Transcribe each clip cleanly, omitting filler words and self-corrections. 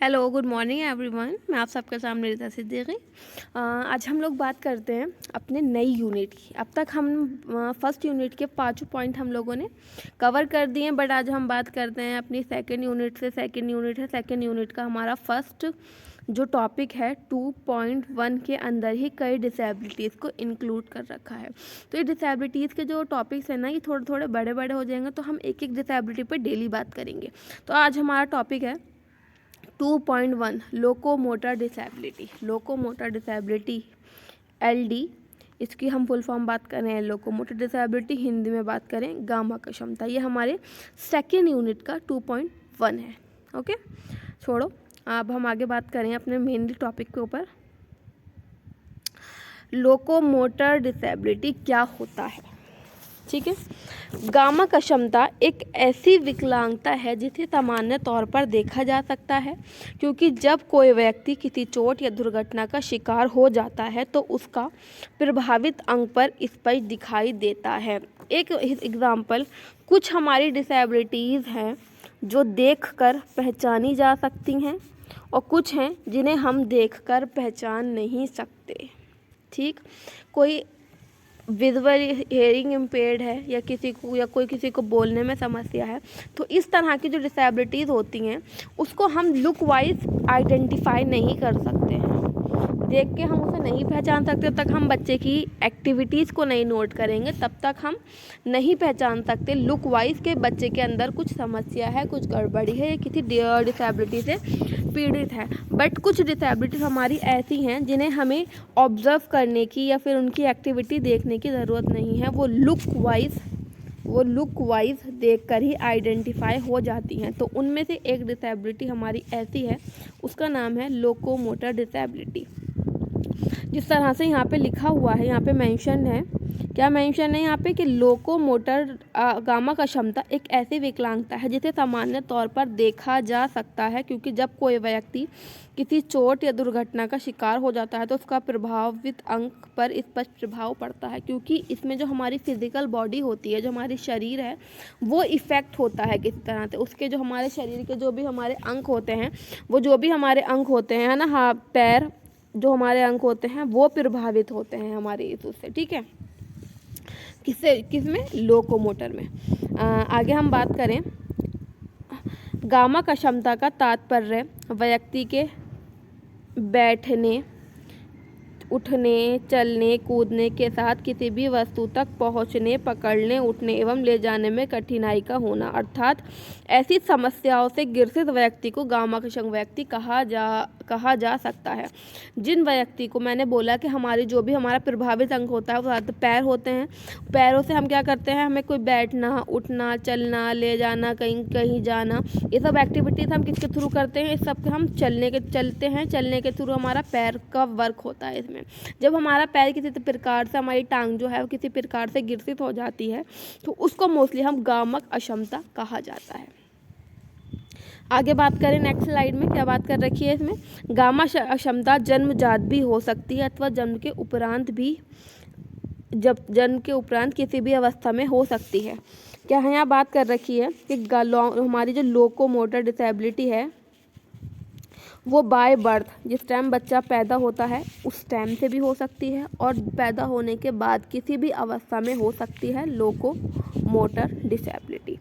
Hello, good morning everyone. मैं आप सबके सामने रिता सिद्दीकी। आज हम लोग बात करते हैं अपने नई यूनिट की। अब तक हम फर्स्ट यूनिट के 5 पॉइंट हम लोगों ने कवर कर दिए हैं, बट आज हम बात करते हैं अपनी सेकेंड यूनिट से। सेकेंड यूनिट है, सेकेंड यूनिट का हमारा फर्स्ट जो टॉपिक है 2.1 के अंदर ही कई डिसेबिलिटीज़ को इंक्लूड कर रखा है। तो ये डिसेबिलिटीज़ के जो टॉपिक्स हैं ना, ये थोड़े थोड़े बड़े बड़े हो जाएंगे, तो हम एक एक डिसेबिलिटी पर डेली बात करेंगे। तो आज हमारा टॉपिक है 2.1 locomotor disability. Locomotor disability LD, इसकी हम फुल फॉर्म बात कर रहे हैं लोकोमोटर डिसेबिलिटी, हिंदी में बात करें गामा क्षमता। ये हमारे सेकेंड यूनिट का 2.1 है। ओके, छोड़ो, अब हम आगे बात करें अपने मेनली टॉपिक के ऊपर। लोकोमोटर डिसेबिलिटी क्या होता है, ठीक है। गामा क्षमता एक ऐसी विकलांगता है जिसे सामान्य तौर पर देखा जा सकता है, क्योंकि जब कोई व्यक्ति किसी चोट या दुर्घटना का शिकार हो जाता है तो उसका प्रभावित अंग पर स्पष्ट दिखाई देता है। एक एग्जाम्पल, कुछ हमारी डिसेबिलिटीज़ हैं जो देखकर पहचानी जा सकती हैं और कुछ हैं जिन्हें हम देखकर पहचान नहीं सकते, ठीक। कोई विजुअल हेयरिंग इम्पेयर्ड है या कोई किसी को बोलने में समस्या है, तो इस तरह की जो डिसेबिलिटीज़ होती हैं उसको हम लुक वाइज आइडेंटिफाई नहीं कर सकते हैं। देख के हम उसे नहीं पहचान सकते। तब तक हम बच्चे की एक्टिविटीज़ को नहीं नोट करेंगे, तब तक हम नहीं पहचान सकते लुक वाइज के बच्चे के अंदर कुछ समस्या है, कुछ गड़बड़ी है या किसी डिसेबिलिटी से पीड़ित है। बट कुछ डिसेबिलिटीज़ हमारी ऐसी हैं जिन्हें हमें ऑब्जर्व करने की या फिर उनकी एक्टिविटी देखने की ज़रूरत नहीं है। वो लुक वाइज देखकर ही आइडेंटिफाई हो जाती हैं। तो उनमें से एक डिसेबिलिटी हमारी ऐसी है, उसका नाम है लोकोमोटर डिसेबिलिटी। जिस तरह से यहाँ पे लिखा हुआ है, यहाँ पे मेंशन है, क्या मेंशन है यहाँ पे कि लोकोमोटर गामा क्षमता एक ऐसी विकलांगता है जिसे सामान्य तौर पर देखा जा सकता है, क्योंकि जब कोई व्यक्ति किसी चोट या दुर्घटना का शिकार हो जाता है तो उसका प्रभावित अंग पर स्पष्ट प्रभाव पड़ता है। क्योंकि इसमें जो हमारी फिजिकल बॉडी होती है, जो हमारी शरीर है, वो इफ़ेक्ट होता है किसी तरह से। उसके जो हमारे शरीर के जो भी हमारे अंग होते हैं, वो जो भी हमारे अंग होते हैं ना, हाथ पैर, जो हमारे अंग होते हैं वो प्रभावित होते हैं हमारे इस उससे, ठीक है। किसमें? लोकोमोटर में। आगे हम बात करें, गामा क्षमता का तात्पर्य व्यक्ति के बैठने, उठने, चलने, कूदने के साथ किसी भी वस्तु तक पहुंचने, पकड़ने, उठने एवं ले जाने में कठिनाई का होना, अर्थात ऐसी समस्याओं से ग्रसित व्यक्ति को गामा क्षम व्यक्ति कहा जा सकता है। जिन व्यक्ति को मैंने बोला कि हमारे जो भी हमारा प्रभावित अंग होता है वो पैर होते हैं, पैरों से हम क्या करते हैं, हमें कोई बैठना, उठना, चलना, ले जाना, कहीं कहीं जाना, ये सब एक्टिविटीज़ हम किसके थ्रू करते हैं? इस सब के हम चलने के थ्रू हमारा पैर का वर्क होता है। इसमें जब हमारा पैर किसी प्रकार से, हमारी टांग जो है वो किसी प्रकार से ग्रसित हो जाती है तो उसको मोस्टली हम गामक अक्षमता कहा जाता है। आगे बात करें, नेक्स्ट स्लाइड में क्या बात कर रखी है इसमें, गामा अक्षमता जन्मजात भी हो सकती है अथवा जन्म के उपरांत किसी भी अवस्था में हो सकती है। क्या है यहाँ बात कर रखी है कि हमारी जो लोकोमोटर डिसेबिलिटी है वो बाय बर्थ, जिस टाइम बच्चा पैदा होता है उस टाइम से भी हो सकती है और पैदा होने के बाद किसी भी अवस्था में हो सकती है लोकोमोटर डिसेबिलिटी,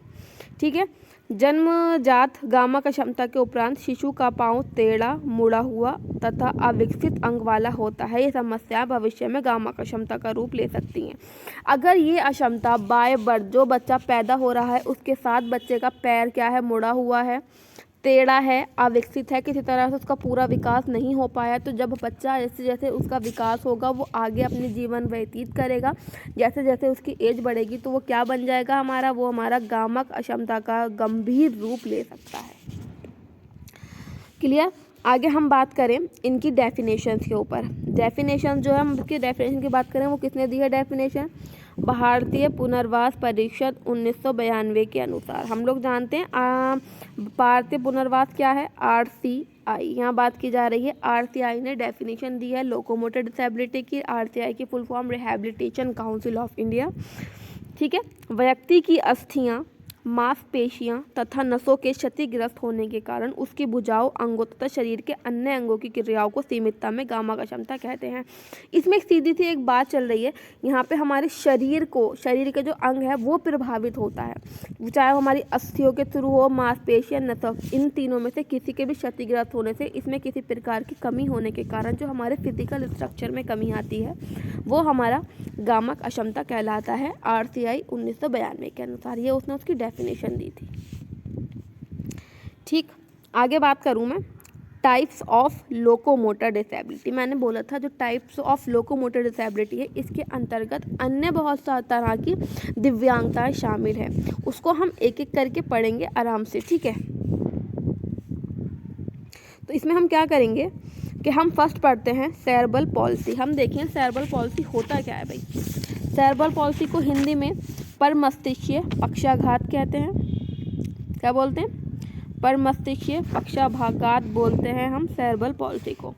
ठीक है। जन्मजात गामा क्षमता के उपरांत शिशु का पाँव टेढ़ा, मुड़ा हुआ तथा अविकसित अंग वाला होता है। ये समस्या भविष्य में गामा क्षमता का रूप ले सकती हैं। अगर ये अक्षमता बाय बर्थ, जो बच्चा पैदा हो रहा है उसके साथ बच्चे का पैर क्या है, मुड़ा हुआ है, टेढ़ा है, अविकसित है, किसी तरह से उसका पूरा विकास नहीं हो पाया, तो जब बच्चा जैसे जैसे उसका विकास होगा वो आगे अपने जीवन व्यतीत करेगा, जैसे जैसे उसकी एज बढ़ेगी तो वो क्या बन जाएगा हमारा, वो हमारा गामक अक्षमता का गंभीर रूप ले सकता है। क्लियर? आगे हम बात करें इनकी डेफिनेशंस के ऊपर। डेफिनेशन जो है, हम इसकी डेफिनेशन की बात करें, वो किसने दी है डेफिनेशन? भारतीय पुनर्वास परिषद 1992 के अनुसार। हम लोग जानते हैं भारतीय पुनर्वास क्या है, RCI। यहाँ बात की जा रही है, RCI ने डेफिनेशन दी है लोकोमोटर डिसेबिलिटी की। RCI की full form rehabilitation council of India, ठीक है। व्यक्ति की अस्थियाँ मांसपेशियां तथा नसों के क्षतिग्रस्त होने के कारण उसकी भुजाओं, अंगों तथा शरीर के अन्य अंगों की क्रियाओं को सीमितता में गामा क्षमता कहते हैं। इसमें एक सीधी सी एक बात चल रही है, यहाँ पे हमारे शरीर के जो अंग है वो प्रभावित होता है, चाहे हमारी अस्थियों के थ्रू हो, मांसपेशियां, नसों, इन तीनों में से किसी के भी क्षतिग्रस्त होने से, इसमें किसी प्रकार की कमी होने के कारण जो हमारे फिजिकल स्ट्रक्चर में कमी आती है वो हमारा गामा अक्षमता कहलाता है। RCI 1992 के अनुसार ये उसने उसकी डेफिनेशन दी थी। ठीक, आगे बात करूँ मैं टाइप्स ऑफ लोकोमोटर डिसेबिलिटी। मैंने बोला था जो टाइप्स ऑफ लोकोमोटर डिसेबिलिटी है इसके अंतर्गत अन्य बहुत सा तरह की दिव्यांगताएं शामिल है, उसको हम एक एक करके पढ़ेंगे आराम से। ठीक है, तो इसमें हम क्या करेंगे कि हम फर्स्ट पढ़ते हैं सेरेब्रल पॉलिसी। हम देखें सेरेब्रल पॉलिसी होता क्या है भाई। सेरेब्रल पॉलिसी को हिंदी में परमस्तिष्कीय पक्षाघात कहते हैं। क्या बोलते हैं? परमस्तिष्कीय पक्षाघात बोलते हैं हम सेरेब्रल पॉलिसी को।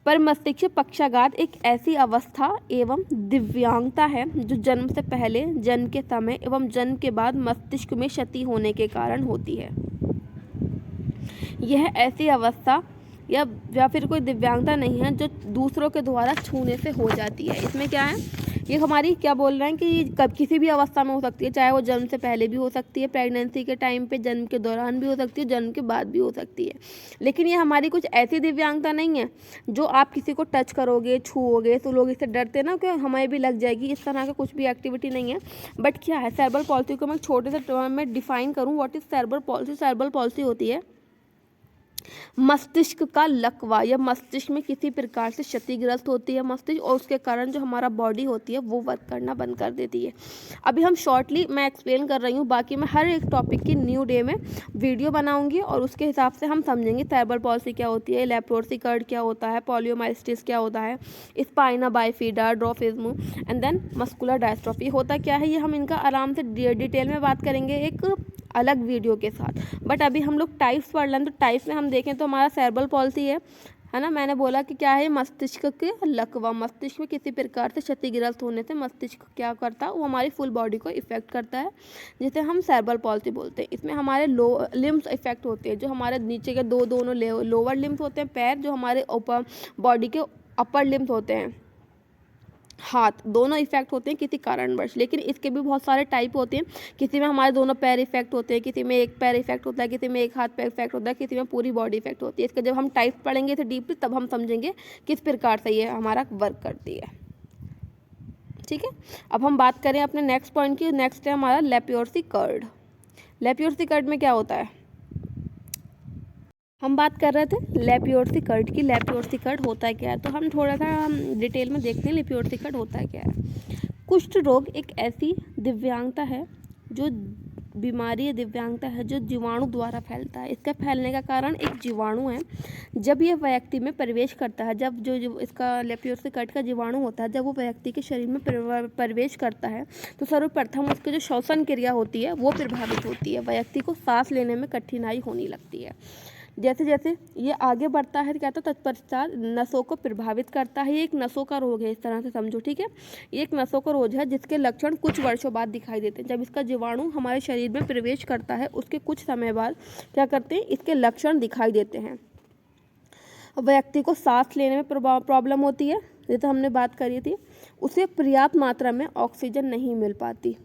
परमस्तिष्कीय पक्षाघात एक ऐसी अवस्था एवं दिव्यांगता है जो जन्म से पहले, जन्म के समय एवं जन्म के बाद मस्तिष्क में क्षति होने के कारण होती है। यह ऐसी अवस्था या फिर कोई दिव्यांगता नहीं है जो दूसरों के द्वारा छूने से हो जाती है। इसमें क्या है, ये हमारी क्या बोल रहे हैं कि कब किसी भी अवस्था में हो सकती है, चाहे वो जन्म से पहले भी हो सकती है, प्रेगनेंसी के टाइम पे, जन्म के दौरान भी हो सकती है, जन्म के बाद भी हो सकती है। लेकिन ये हमारी कुछ ऐसी दिव्यांगता नहीं है जो आप किसी को टच करोगे, छूओगे तो लोग इससे डरते ना कि हमें भी लग जाएगी, इस तरह का कुछ भी एक्टिविटी नहीं है। बट क्या है, सेरेब्रल पॉलिसी को मैं छोटे से टर्म में डिफाइन करूँ, what is cerebral palsy. Cerebral palsy होती है मस्तिष्क का लकवा या मस्तिष्क में किसी प्रकार से क्षतिग्रस्त होती है मस्तिष्क, और उसके कारण जो हमारा बॉडी होती है वो वर्क करना बंद कर देती है। अभी हम शॉर्टली मैं एक्सप्लेन कर रही हूँ, बाकी मैं हर एक टॉपिक की न्यू डे में वीडियो बनाऊंगी और उसके हिसाब से हम समझेंगे सेरेब्रल पॉलिसी क्या होती है, लेप्रोसी कर्ड क्या होता है, पॉलियोमाइलिटिस क्या होता है, spina bifida, dwarfism and then muscular dystrophy होता क्या है। ये हम इनका आराम से डिटेल में बात करेंगे एक अलग वीडियो के साथ। बट अभी हम लोग टाइप्स पढ़ लें, तो टाइप्स में हम देखें तो हमारा सेरेब्रल पॉलिसी है ना। मैंने बोला कि क्या है, मस्तिष्क के लकवा, मस्तिष्क में किसी प्रकार से क्षतिग्रस्त होने से मस्तिष्क क्या करता है, वो हमारी फुल बॉडी को इफेक्ट करता है, जिसे हम सेरेब्रल पॉलिसी बोलते हैं। इसमें हमारे लिम्स इफेक्ट होते हैं, जो हमारे नीचे के दोनों लोअर लिम्स होते हैं, पैर, जो हमारे ऊपर बॉडी के अपर लिम्स होते हैं, हाथ, दोनों इफेक्ट होते हैं किसी कारणवश। लेकिन इसके भी बहुत सारे टाइप होते हैं, किसी में हमारे दोनों पैर इफेक्ट होते हैं, किसी में एक पैर इफेक्ट होता है, किसी में एक हाथ पैर इफेक्ट होता है, किसी में पूरी बॉडी इफेक्ट होती है। इसके जब हम टाइप पढ़ेंगे तो डीपली, तब हम समझेंगे किस प्रकार से ये हमारा वर्क करती है। ठीक है, अब हम बात करें अपने नेक्स्ट पॉइंट की। नेक्स्ट है हमारा लेप्योर्सी कर्ड। लेप्योर्सी कर्ड में क्या होता है, हम बात कर रहे थे लेप्योर्सी कर्ड की। लेप्योर्सी कर्ड होता है क्या है, तो हम थोड़ा सा डिटेल में देखते हैं लेप्योर्सी कर्ड होता है क्या है। कुष्ठ रोग एक ऐसी दिव्यांगता है, जो बीमारी दिव्यांगता है जो जीवाणु द्वारा फैलता है। इसका फैलने का कारण एक जीवाणु है। जब यह व्यक्ति में प्रवेश करता है, जब जो इसका लेप्योर्सी कर्ड का जीवाणु होता है, जब वो व्यक्ति के शरीर में प्रवेश करता है तो सर्वप्रथम उसकी जो श्वसन क्रिया होती है वो प्रभावित होती है। व्यक्ति को सांस लेने में कठिनाई होने लगती है। जैसे जैसे ये आगे बढ़ता है क्या, तो तत्पश्चात नसों को प्रभावित करता है। ये एक नसों का रोग है, इस तरह से समझो। ठीक है, ये एक नसों का रोग है जिसके लक्षण कुछ वर्षों बाद दिखाई देते हैं। जब इसका जीवाणु हमारे शरीर में प्रवेश करता है उसके कुछ समय बाद क्या करते हैं, इसके लक्षण दिखाई देते हैं। व्यक्ति को सांस लेने में प्रॉब्लम होती है, जैसे हमने बात करी थी, उसे पर्याप्त मात्रा में ऑक्सीजन नहीं मिल पाती,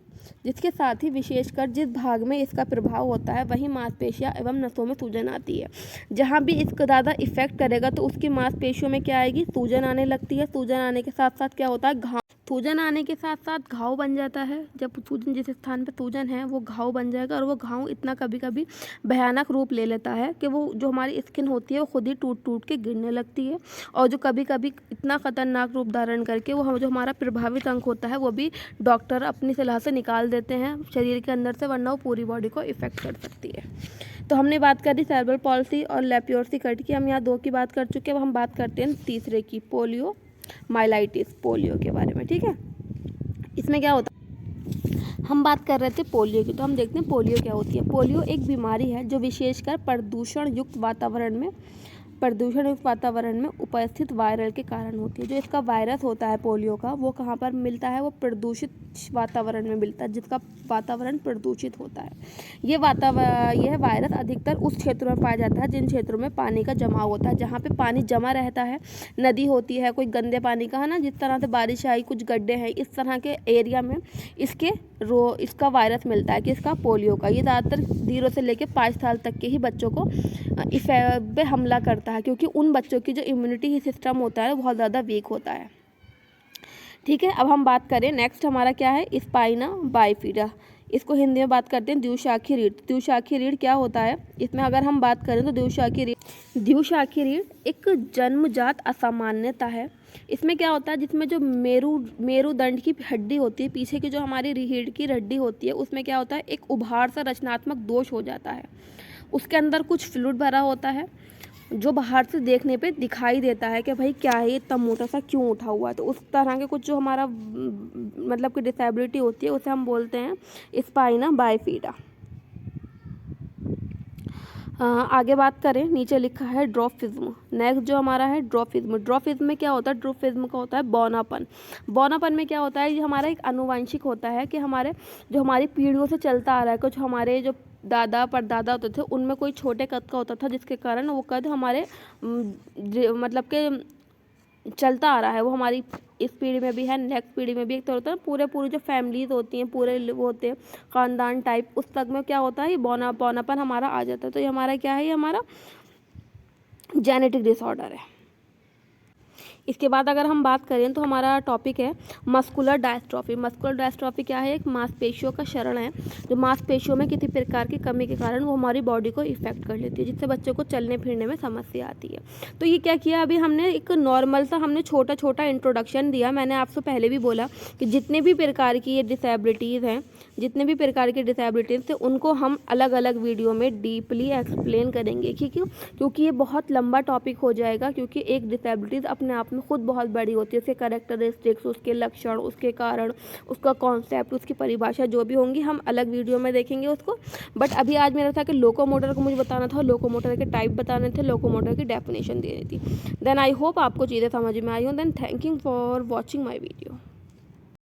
जिसके साथ ही विशेषकर जिस भाग में इसका प्रभाव होता है वहीं मांसपेशियां एवं नसों में सूजन आती है। जहां भी इसका ज़्यादा इफेक्ट करेगा तो उसकी मांसपेशियों में क्या आएगी, सूजन आने लगती है। सूजन आने के साथ साथ क्या होता है, घाव, सूजन आने के साथ साथ घाव बन जाता है। जब सूजन, जिस स्थान पर सूजन है वो घाव बन जाएगा, और वो घाव इतना कभी कभी भयानक रूप ले लेता है कि वो जो हमारी स्किन होती है वो खुद ही टूट टूट के गिरने लगती है, और जो कभी कभी इतना खतरनाक रूप धारण करके वो जो हमारा प्रभावित अंग होता है वो भी डॉक्टर अपनी सलाह से निकाल देते हैं शरीर के अंदर से, वरना वो पूरी बॉडी को इफेक्ट कर सकती है। तो हमने बात करी सेरेब्रल पॉलिसी और लेप्योर्सी कर्ड की, हम यहाँ दो की बात कर चुके हैं। अब हम बात करते हैं तीसरे की, पोलियो माइलाइटिस, पोलियो के बारे में। ठीक है, इसमें क्या होता है, हम बात कर रहे थे पोलियो की, तो हम देखते हैं पोलियो क्या होती है। पोलियो एक बीमारी है जो विशेषकर प्रदूषण युक्त वातावरण में प्रदूषण युक्त वातावरण में उपस्थित वायरल के कारण होती है। जो इसका वायरस होता है पोलियो का, वो कहाँ पर मिलता है? वो प्रदूषित वातावरण में मिलता है, जिसका वातावरण प्रदूषित होता है। यह वायरस अधिकतर उस क्षेत्रों में पाया जाता है जिन क्षेत्रों में पानी का जमाव होता है, जहाँ पे पानी जमा रहता है, नदी होती है, कोई गंदे पानी का, है ना, जिस तरह से बारिश आई, कुछ गड्ढे हैं, इस तरह के एरिया में इसका वायरस मिलता है, किसका? पोलियो का। ये ज़्यादातर 0 से लेकर 5 साल तक के ही बच्चों को पे हमला करता है, क्योंकि उन बच्चों की जो इम्यूनिटी सिस्टम होता है बहुत ज़्यादा वीक होता है। ठीक है, अब हम बात करें नेक्स्ट हमारा क्या है? Spina bifida. इसको हिंदी में बात करते हैं द्विशाखी रीढ़। द्विशाखी रीढ़ क्या होता है? इसमें अगर हम बात करें तो द्विशाखी रीढ़ एक जन्मजात असामान्यता है। इसमें क्या होता है? जिसमें जो मेरुदंड की हड्डी होती है, पीछे की जो हमारी रीढ़ की हड्डी होती है, उसमें क्या होता है? एक उभार सा रचनात्मक दोष हो जाता है। उसके अंदर कुछ फ्लूइड भरा होता है जो बाहर से देखने पे दिखाई देता है कि भाई क्या है, ये इतना मोटा सा क्यों उठा हुआ है। तो उस तरह के कुछ जो हमारा मतलब कि डिसेबिलिटी होती है, उसे हम बोलते हैं स्पाइना बाइफिडा। आगे बात करें, नीचे लिखा है ड्रॉफिज्म। नेक्स्ट जो हमारा है ड्रॉफिज्म में क्या होता है? ड्रॉफिज्म का होता है बौनापन में क्या होता है? ये हमारा एक आनुवंशिक होता है कि हमारी पीढ़ियों से चलता आ रहा है। कुछ हमारे जो दादा परदादा होते थे, उनमें कोई छोटे कद का होता था, जिसके कारण वो कद हमारे मतलब के चलता आ रहा है। वो हमारी इस पीढ़ी में भी है, नेक्स्ट पीढ़ी में भी। एक तो होता है पूरी जो फैमिलीज होती हैं, पूरे वो होते हैं ख़ानदान टाइप, उस तक में क्या होता है? ये बौनापन हमारा आ जाता है। तो ये हमारा क्या है? ये हमारा जेनेटिक डिसऑर्डर है। इसके बाद अगर हम बात करें तो हमारा टॉपिक है मस्कुलर डायस्ट्रॉफी। मस्कुलर डायस्ट्रॉफी क्या है? एक मांसपेशियों का क्षरण है, जो मांसपेशियों में किसी प्रकार की कमी के कारण वो हमारी बॉडी को इफेक्ट कर लेती है, जिससे बच्चों को चलने फिरने में समस्या आती है। तो ये क्या किया? अभी हमने एक नॉर्मल सा छोटा इंट्रोडक्शन दिया। मैंने आपसे पहले भी बोला कि जितने भी प्रकार की ये डिसेबिलिटीज़ हैं, थे, उनको हम अलग अलग वीडियो में डीपली एक्सप्लेन करेंगे। क्योंकि ये बहुत लंबा टॉपिक हो जाएगा, क्योंकि एक डिसेबिलिटीज़ अपने आप में खुद बहुत बड़ी होती है। उसके कैरेक्टरिस्टिक्स, उसके लक्षण, उसके कारण, उसका कॉन्सेप्ट, उसकी परिभाषा जो भी होंगी, हम अलग वीडियो में देखेंगे उसको। बट अभी आज मेरा था कि लोकोमोटर को मुझे बताना था, लोकोमोटर के टाइप बताने थे, लोकोमोटर की डेफिनेशन देनी थी। देन आई होप आपको चीज़ें समझ में आई हो। Then thank you for watching my video.